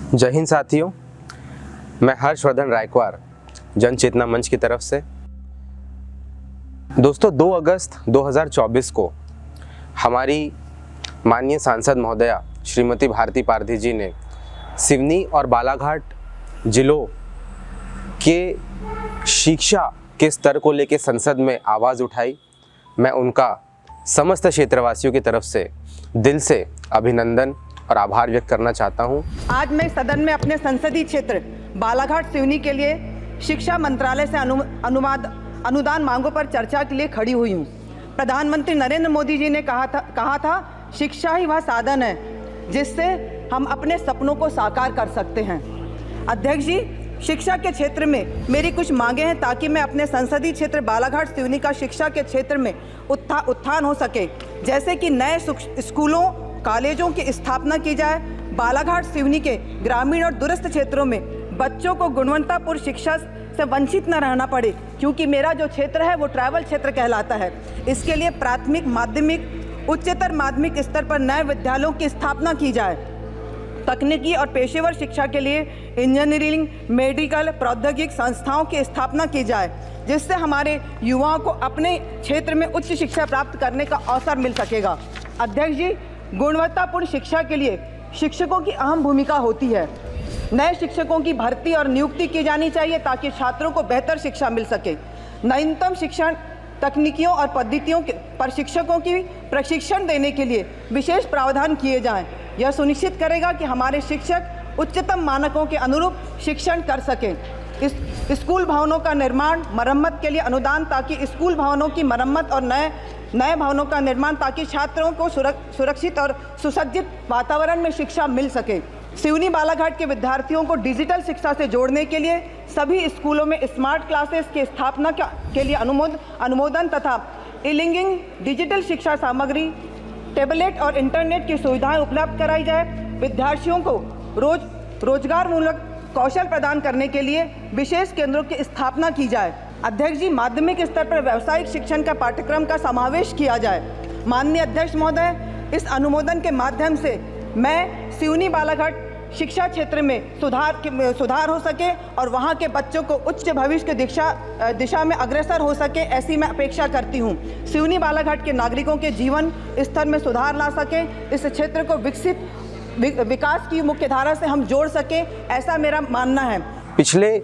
जय हिंद साथियों, मैं हर्षवर्धन रायकवार जन चेतना मंच की तरफ से। दोस्तों 2 अगस्त 2024 को हमारी माननीय सांसद महोदया श्रीमती भारती पारधी जी ने सिवनी और बालाघाट जिलों के शिक्षा के स्तर को लेकर संसद में आवाज़ उठाई। मैं उनका समस्त क्षेत्रवासियों की तरफ से दिल से अभिनंदन और आभार व्यक्त करना चाहता हूं। आज मैं सदन में अपने संसदीय क्षेत्र बालाघाट सिवनी के लिए शिक्षा मंत्रालय से अनुदान मांगों पर चर्चा के लिए खड़ी हुई हूं। प्रधानमंत्री नरेंद्र मोदी जी ने कहा था शिक्षा ही वह साधन है जिससे हम अपने सपनों को साकार कर सकते हैं। अध्यक्ष जी, शिक्षा के क्षेत्र में मेरी कुछ मांगे हैं ताकि मैं अपने संसदीय क्षेत्र बालाघाट सिवनी का शिक्षा के क्षेत्र में उत्थान हो सके। जैसे कि नए स्कूलों कॉलेजों की स्थापना की जाए, बालाघाट सिवनी के ग्रामीण और दूरस्थ क्षेत्रों में बच्चों को गुणवत्तापूर्ण शिक्षा से वंचित न रहना पड़े, क्योंकि मेरा जो क्षेत्र है वो ट्राइबल क्षेत्र कहलाता है। इसके लिए प्राथमिक, माध्यमिक, उच्चतर माध्यमिक स्तर पर नए विद्यालयों की स्थापना की जाए। तकनीकी और पेशेवर शिक्षा के लिए इंजीनियरिंग, मेडिकल, प्रौद्योगिक संस्थाओं की स्थापना की जाए, जिससे हमारे युवाओं को अपने क्षेत्र में उच्च शिक्षा प्राप्त करने का अवसर मिल सकेगा। अध्यक्ष जी, गुणवत्तापूर्ण शिक्षा के लिए शिक्षकों की अहम भूमिका होती है। नए शिक्षकों की भर्ती और नियुक्ति की जानी चाहिए ताकि छात्रों को बेहतर शिक्षा मिल सके। नवीनतम शिक्षण तकनीकियों और पद्धतियों पर शिक्षकों की प्रशिक्षण देने के लिए विशेष प्रावधान किए जाएं। यह सुनिश्चित करेगा कि हमारे शिक्षक उच्चतम मानकों के अनुरूप शिक्षण कर सकें। स्कूल भवनों का निर्माण मरम्मत के लिए अनुदान, ताकि स्कूल भवनों की मरम्मत और नए भवनों का निर्माण, ताकि छात्रों को सुरक्षित और सुसज्जित वातावरण में शिक्षा मिल सके। सिवनी बालाघाट के विद्यार्थियों को डिजिटल शिक्षा से जोड़ने के लिए सभी स्कूलों में स्मार्ट क्लासेस की स्थापना के लिए अनुमोदन तथा ई-लर्निंग, डिजिटल शिक्षा सामग्री, टैबलेट और इंटरनेट की सुविधाएं उपलब्ध कराई जाए। विद्यार्थियों को रोजगार मूलक कौशल प्रदान करने के लिए विशेष केंद्रों की स्थापना की जाए। अध्यक्ष जी, माध्यमिक स्तर पर व्यावसायिक शिक्षण का पाठ्यक्रम का समावेश किया जाए। माननीय अध्यक्ष महोदय, इस अनुमोदन के माध्यम से मैं सिवनी बालाघाट शिक्षा क्षेत्र में सुधार हो सके और वहाँ के बच्चों को उच्च भविष्य की दिशा में अग्रसर हो सके, ऐसी मैं अपेक्षा करती हूँ। सिवनी बालाघाट के नागरिकों के जीवन स्तर में सुधार ला सके, इस क्षेत्र को विकास की मुख्य धारा से हम जोड़ सके, ऐसा मेरा मानना है। पिछले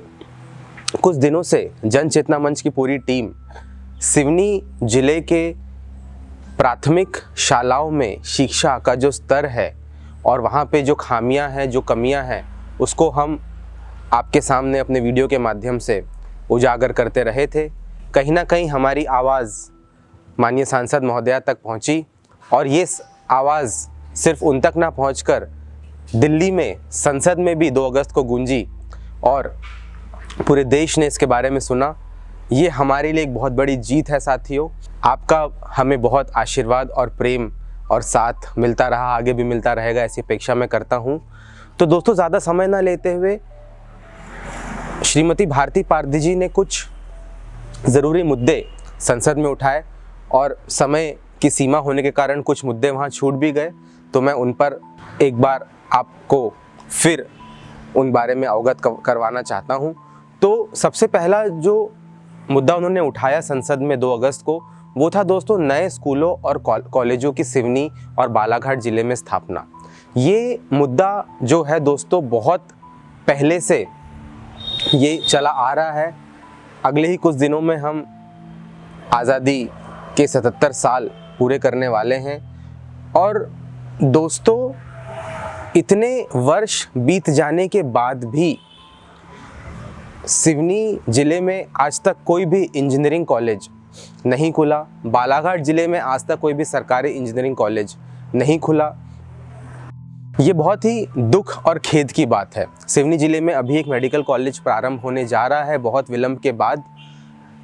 कुछ दिनों से जन चेतना मंच की पूरी टीम सिवनी जिले के प्राथमिक शालाओं में शिक्षा का जो स्तर है और वहाँ पे जो खामियां हैं, जो कमियां हैं, उसको हम आपके सामने अपने वीडियो के माध्यम से उजागर करते रहे थे। कहीं ना कहीं हमारी आवाज़ माननीय सांसद महोदया तक पहुँची और ये आवाज़ सिर्फ उन तक ना पहुँचकर दिल्ली में संसद में भी 2 अगस्त को गूंजी और पूरे देश ने इसके बारे में सुना। ये हमारे लिए एक बहुत बड़ी जीत है साथियों। आपका हमें बहुत आशीर्वाद और प्रेम और साथ मिलता रहा, आगे भी मिलता रहेगा, ऐसी अपेक्षा मैं करता हूँ। तो दोस्तों, ज़्यादा समय ना लेते हुए श्रीमती भारती पारधी जी ने कुछ ज़रूरी मुद्दे संसद में उठाए और समय की सीमा होने के कारण कुछ मुद्दे वहाँ छूट भी गए, तो मैं उन पर एक बार आपको फिर उन बारे में अवगत करवाना चाहता हूँ। तो सबसे पहला जो मुद्दा उन्होंने उठाया संसद में 2 अगस्त को, वो था दोस्तों नए स्कूलों और कॉलेजों की सिवनी और बालाघाट ज़िले में स्थापना। ये मुद्दा जो है दोस्तों बहुत पहले से ये चला आ रहा है। अगले ही कुछ दिनों में हम आज़ादी के 77 साल पूरे करने वाले हैं और दोस्तों इतने वर्ष बीत जाने के बाद भी सिवनी ज़िले में आज तक कोई भी इंजीनियरिंग कॉलेज नहीं खुला। बालाघाट ज़िले में आज तक कोई भी सरकारी इंजीनियरिंग कॉलेज नहीं खुला। ये बहुत ही दुख और खेद की बात है। सिवनी ज़िले में अभी एक मेडिकल कॉलेज प्रारंभ होने जा रहा है बहुत विलंब के बाद।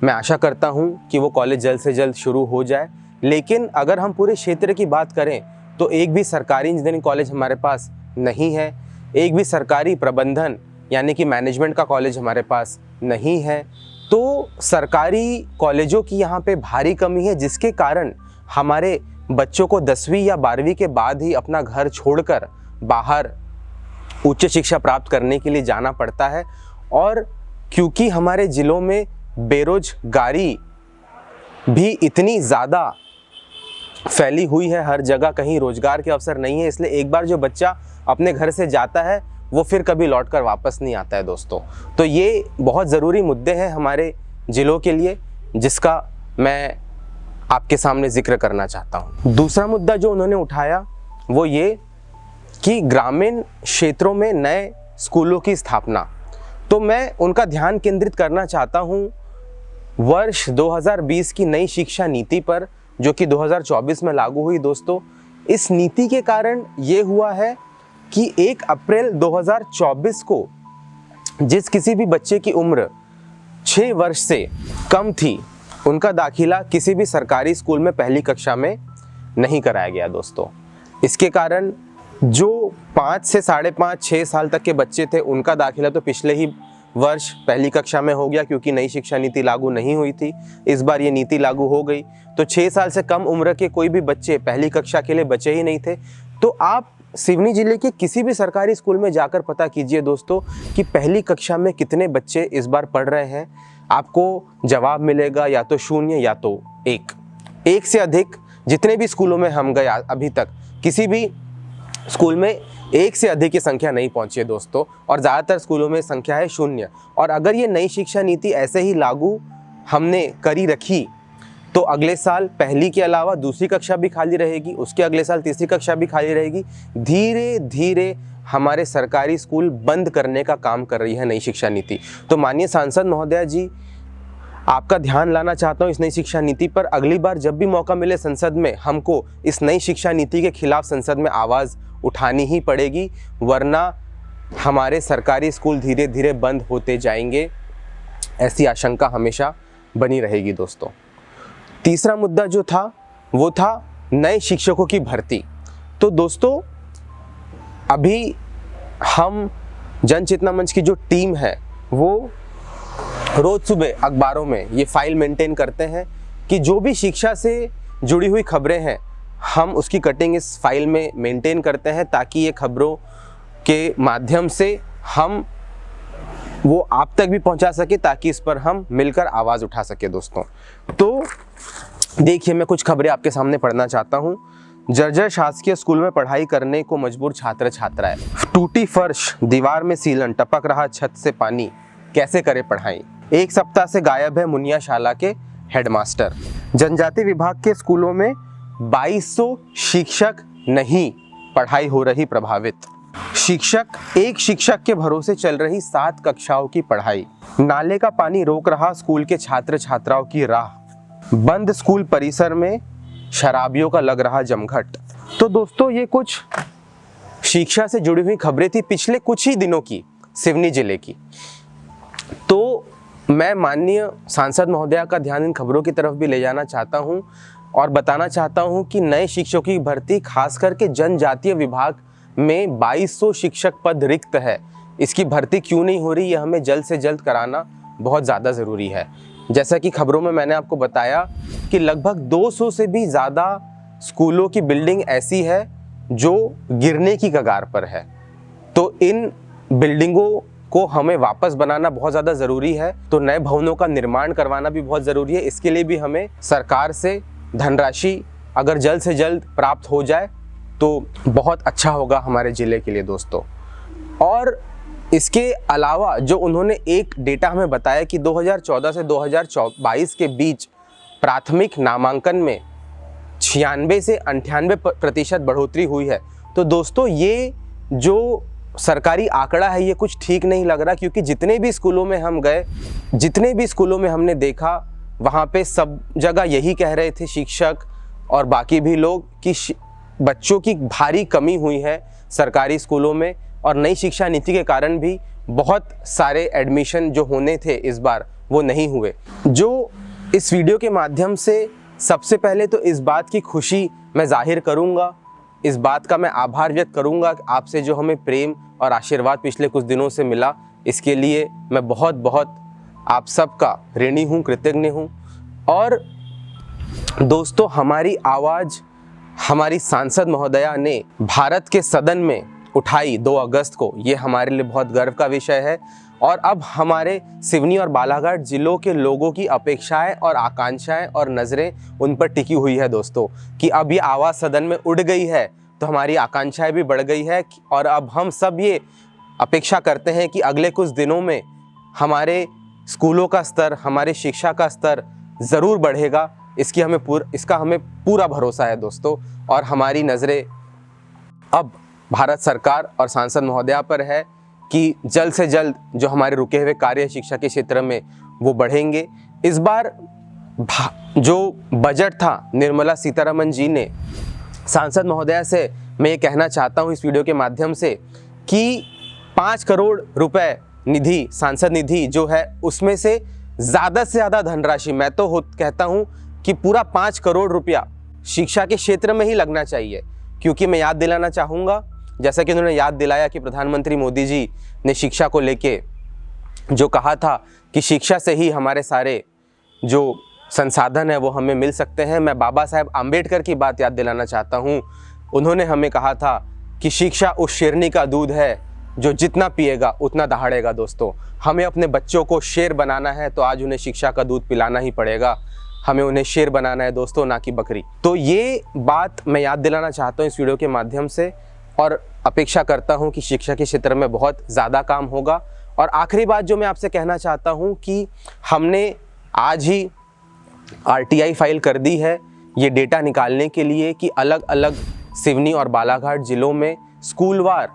मैं आशा करता हूँ कि वो कॉलेज जल्द से जल्द शुरू हो जाए। लेकिन अगर हम पूरे क्षेत्र की बात करें तो एक भी सरकारी इंजीनियरिंग कॉलेज हमारे पास नहीं है, एक भी सरकारी प्रबंधन यानी कि मैनेजमेंट का कॉलेज हमारे पास नहीं है। तो सरकारी कॉलेजों की यहाँ पे भारी कमी है, जिसके कारण हमारे बच्चों को 10वीं या 12वीं के बाद ही अपना घर छोड़कर बाहर उच्च शिक्षा प्राप्त करने के लिए जाना पड़ता है। और क्योंकि हमारे ज़िलों में बेरोजगारी भी इतनी ज़्यादा फैली हुई है, हर जगह कहीं रोजगार के अवसर नहीं है, इसलिए एक बार जो बच्चा अपने घर से जाता है वो फिर कभी लौटकर वापस नहीं आता है दोस्तों। तो ये बहुत ज़रूरी मुद्दे हैं हमारे ज़िलों के लिए, जिसका मैं आपके सामने जिक्र करना चाहता हूँ। दूसरा मुद्दा जो उन्होंने उठाया वो ये कि ग्रामीण क्षेत्रों में नए स्कूलों की स्थापना। तो मैं उनका ध्यान केंद्रित करना चाहता हूँ वर्ष 2020 की नई शिक्षा नीति पर, जो कि 2024 में लागू हुई दोस्तों। इस नीति के कारण ये हुआ है कि 1 अप्रैल 2024 को जिस किसी भी बच्चे की उम्र 6 वर्ष से कम थी, उनका दाखिला किसी भी सरकारी स्कूल में पहली कक्षा में नहीं कराया गया दोस्तों। इसके कारण जो 5 से 5.5 6 साल तक के बच्चे थे, उनका दाखिला तो पिछले ही वर्ष पहली कक्षा में हो गया, क्योंकि नई शिक्षा नीति लागू नहीं हुई थी। इस बार ये नीति लागू हो गई, तो 6 साल से कम उम्र के कोई भी बच्चे पहली कक्षा के लिए बचे ही नहीं थे। तो आप सिवनी जिले के किसी भी सरकारी स्कूल में जाकर पता कीजिए दोस्तों कि पहली कक्षा में कितने बच्चे इस बार पढ़ रहे हैं। आपको जवाब मिलेगा या तो 0 या तो 1 से अधिक। जितने भी स्कूलों में हम गए अभी तक, किसी भी स्कूल में 1 से अधिक की संख्या नहीं पहुंची है दोस्तों, और ज़्यादातर स्कूलों में संख्या है 0। और अगर ये नई शिक्षा नीति ऐसे ही लागू हमने करी रखी तो अगले साल पहली के अलावा दूसरी कक्षा भी खाली रहेगी, उसके अगले साल तीसरी कक्षा भी खाली रहेगी। धीरे धीरे हमारे सरकारी स्कूल बंद करने का काम कर रही है नई शिक्षा नीति। तो माननीय सांसद महोदया जी, आपका ध्यान लाना चाहता हूँ इस नई शिक्षा नीति पर। अगली बार जब भी मौका मिले संसद में, हमको इस नई शिक्षा नीति के खिलाफ संसद में आवाज़ उठानी ही पड़ेगी, वरना हमारे सरकारी स्कूल धीरे धीरे बंद होते जाएंगे। ऐसी आशंका हमेशा बनी रहेगी दोस्तों। तीसरा मुद्दा जो था वो था नए शिक्षकों की भर्ती। तो दोस्तों, अभी हम जन चेतना मंच की जो टीम है वो रोज़ सुबह अखबारों में ये फाइल मेंटेन करते हैं कि जो भी शिक्षा से जुड़ी हुई खबरें हैं, हम उसकी कटिंग इस फाइल में मेंटेन करते हैं, ताकि ये खबरों के माध्यम से हम वो आप तक भी पहुंचा सके, ताकि इस पर हम मिलकर आवाज़ उठा सके दोस्तों। तो देखिए, मैं कुछ खबरें आपके सामने पढ़ना चाहता हूँ। जर्जर शासकीय स्कूल में पढ़ाई करने को मजबूर छात्र छात्राएं, टूटी फर्श, दीवार में सीलन, टपक रहा छत से पानी, कैसे करे पढ़ाई। 1 सप्ताह से गायब है मुनियाशाला के हेडमास्टर। जनजाति विभाग के स्कूलों में 2200 शिक्षक नहीं, पढ़ाई हो रही प्रभावित। एक शिक्षक के भरोसे चल रही 7 कक्षाओं की पढ़ाई। नाले का पानी रोक रहा स्कूल के छात्र छात्राओं की राह। बंद स्कूल परिसर में शराबियों का लग रहा जमघट। तो दोस्तों, ये कुछ शिक्षा से जुड़ी हुई खबरें थी पिछले कुछ ही दिनों की सिवनी जिले की। तो मैं माननीय सांसद महोदया का ध्यान इन खबरों की तरफ भी ले जाना चाहता हूं और बताना चाहता हूं कि नए शिक्षकों की भर्ती, खास करके जनजातीय विभाग में 2200 शिक्षक पद रिक्त है। इसकी भर्ती क्यों नहीं हो रही, यह हमें जल्द से जल्द कराना बहुत ज़्यादा ज़रूरी है। जैसा कि खबरों में मैंने आपको बताया कि लगभग 200 से भी ज़्यादा स्कूलों की बिल्डिंग ऐसी है जो गिरने की कगार पर है। तो इन बिल्डिंगों को हमें वापस बनाना बहुत ज़्यादा ज़रूरी है। तो नए भवनों का निर्माण करवाना भी बहुत ज़रूरी है। इसके लिए भी हमें सरकार से धनराशि अगर जल्द से जल्द प्राप्त हो जाए तो बहुत अच्छा होगा हमारे ज़िले के लिए दोस्तों। और इसके अलावा जो उन्होंने एक डेटा हमें बताया कि 2014 से 2022 के बीच प्राथमिक नामांकन में 96 से 98% बढ़ोतरी हुई है। तो दोस्तों, ये जो सरकारी आंकड़ा है ये कुछ ठीक नहीं लग रहा, क्योंकि जितने भी स्कूलों में हम गए, जितने भी स्कूलों में हमने देखा, वहाँ पे सब जगह यही कह रहे थे शिक्षक और बाकी भी लोग कि बच्चों की भारी कमी हुई है सरकारी स्कूलों में। और नई शिक्षा नीति के कारण भी बहुत सारे एडमिशन जो होने थे इस बार वो नहीं हुए। जो इस वीडियो के माध्यम से सबसे पहले तो इस बात की खुशी मैं जाहिर करूँगा, इस बात का मैं आभार व्यक्त करूँगा कि आपसे जो हमें प्रेम और आशीर्वाद पिछले कुछ दिनों से मिला, इसके लिए मैं बहुत बहुत आप सबका ऋणी हूँ, कृतज्ञ हूँ। और दोस्तों, हमारी आवाज़ हमारी सांसद महोदया ने भारत के सदन में उठाई 2 अगस्त को, ये हमारे लिए बहुत गर्व का विषय है। और अब हमारे सिवनी और बालाघाट जिलों के लोगों की अपेक्षाएं और आकांक्षाएं और नज़रें उन पर टिकी हुई है दोस्तों, कि अब ये आवाज़ सदन में उड़ गई है तो हमारी आकांक्षाएं भी बढ़ गई है। और अब हम सब ये अपेक्षा करते हैं कि अगले कुछ दिनों में हमारे स्कूलों का स्तर, हमारे शिक्षा का स्तर ज़रूर बढ़ेगा। इसका हमें पूरा भरोसा है दोस्तों। और हमारी नज़रें अब भारत सरकार और सांसद महोदया पर है कि जल्द से जल्द जो हमारे रुके हुए कार्य शिक्षा के क्षेत्र में वो बढ़ेंगे। इस बार जो बजट था, निर्मला सीतारमण जी ने सांसद महोदया से मैं ये कहना चाहता हूँ इस वीडियो के माध्यम से कि 5 करोड़ रुपए निधि, सांसद निधि जो है, उसमें से ज़्यादा से ज़्यादा धनराशि, मैं तो कहता हूँ कि पूरा 5 करोड़ रुपया शिक्षा के क्षेत्र में ही लगना चाहिए। क्योंकि मैं याद दिलाना चाहूँगा, जैसा कि उन्होंने याद दिलाया कि प्रधानमंत्री मोदी जी ने शिक्षा को लेके जो कहा था कि शिक्षा से ही हमारे सारे जो संसाधन है वो हमें मिल सकते हैं। मैं बाबा साहेब आम्बेडकर की बात याद दिलाना चाहता हूँ। उन्होंने हमें कहा था कि शिक्षा उस शेरनी का दूध है जो जितना पिएगा उतना दहाड़ेगा। दोस्तों, हमें अपने बच्चों को शेर बनाना है तो आज उन्हें शिक्षा का दूध पिलाना ही पड़ेगा। हमें उन्हें शेर बनाना है दोस्तों, ना कि बकरी। तो ये बात मैं याद दिलाना चाहता हूँ इस वीडियो के माध्यम से, और अपेक्षा करता हूँ कि शिक्षा के क्षेत्र में बहुत ज़्यादा काम होगा। और आखिरी बात जो मैं आपसे कहना चाहता हूँ कि हमने आज ही RTI फाइल कर दी है ये डेटा निकालने के लिए कि अलग अलग सिवनी और बालाघाट ज़िलों में स्कूलवार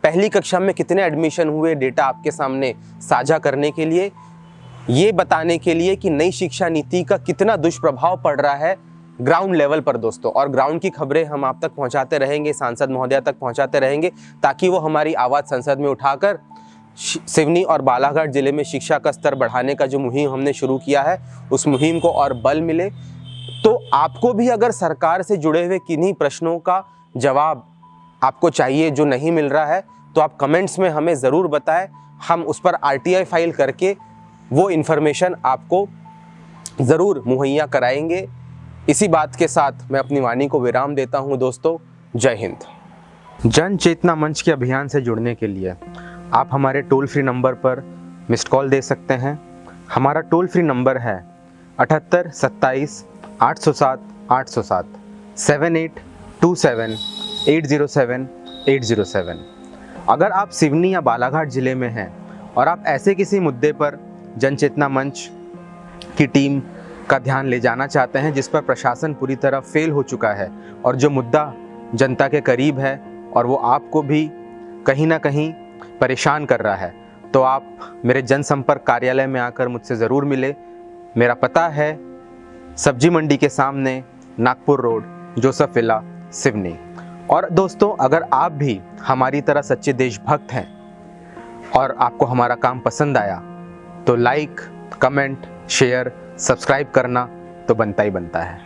पहली कक्षा में कितने एडमिशन हुए, डेटा आपके सामने साझा करने के लिए, ये बताने के लिए कि नई शिक्षा नीति का कितना दुष्प्रभाव पड़ रहा है ग्राउंड लेवल पर दोस्तों। और ग्राउंड की खबरें हम आप तक पहुंचाते रहेंगे, सांसद महोदया तक पहुंचाते रहेंगे, ताकि वो हमारी आवाज़ संसद में उठाकर सिवनी और बालाघाट ज़िले में शिक्षा का स्तर बढ़ाने का जो मुहिम हमने शुरू किया है, उस मुहिम को और बल मिले। तो आपको भी अगर सरकार से जुड़े हुए किन्हीं प्रश्नों का जवाब आपको चाहिए जो नहीं मिल रहा है, तो आप कमेंट्स में हमें ज़रूर बताएं। हम उस पर RTI फाइल करके वो इन्फॉर्मेशन आपको ज़रूर मुहैया कराएंगे। इसी बात के साथ मैं अपनी वाणी को विराम देता हूं दोस्तों। जय हिंद। जन चेतना मंच के अभियान से जुड़ने के लिए आप हमारे टोल फ्री नंबर पर मिस्ड कॉल दे सकते हैं। हमारा टोल फ्री नंबर है 78 27 807 807 7827 807 807। अगर आप सिवनी या बालाघाट ज़िले में हैं और आप ऐसे किसी मुद्दे पर जन चेतना मंच की टीम का ध्यान ले जाना चाहते हैं जिस पर प्रशासन पूरी तरह फेल हो चुका है और जो मुद्दा जनता के करीब है और वो आपको भी कहीं ना कहीं परेशान कर रहा है, तो आप मेरे जनसंपर्क कार्यालय में आकर मुझसे ज़रूर मिले। मेरा पता है सब्जी मंडी के सामने, Nagpur road, Joseph villa, Seoni. और दोस्तों, अगर आप भी हमारी तरह सच्चे देशभक्त हैं और आपको हमारा काम पसंद आया तो लाइक, कमेंट, शेयर, सब्सक्राइब करना तो बनता ही बनता है।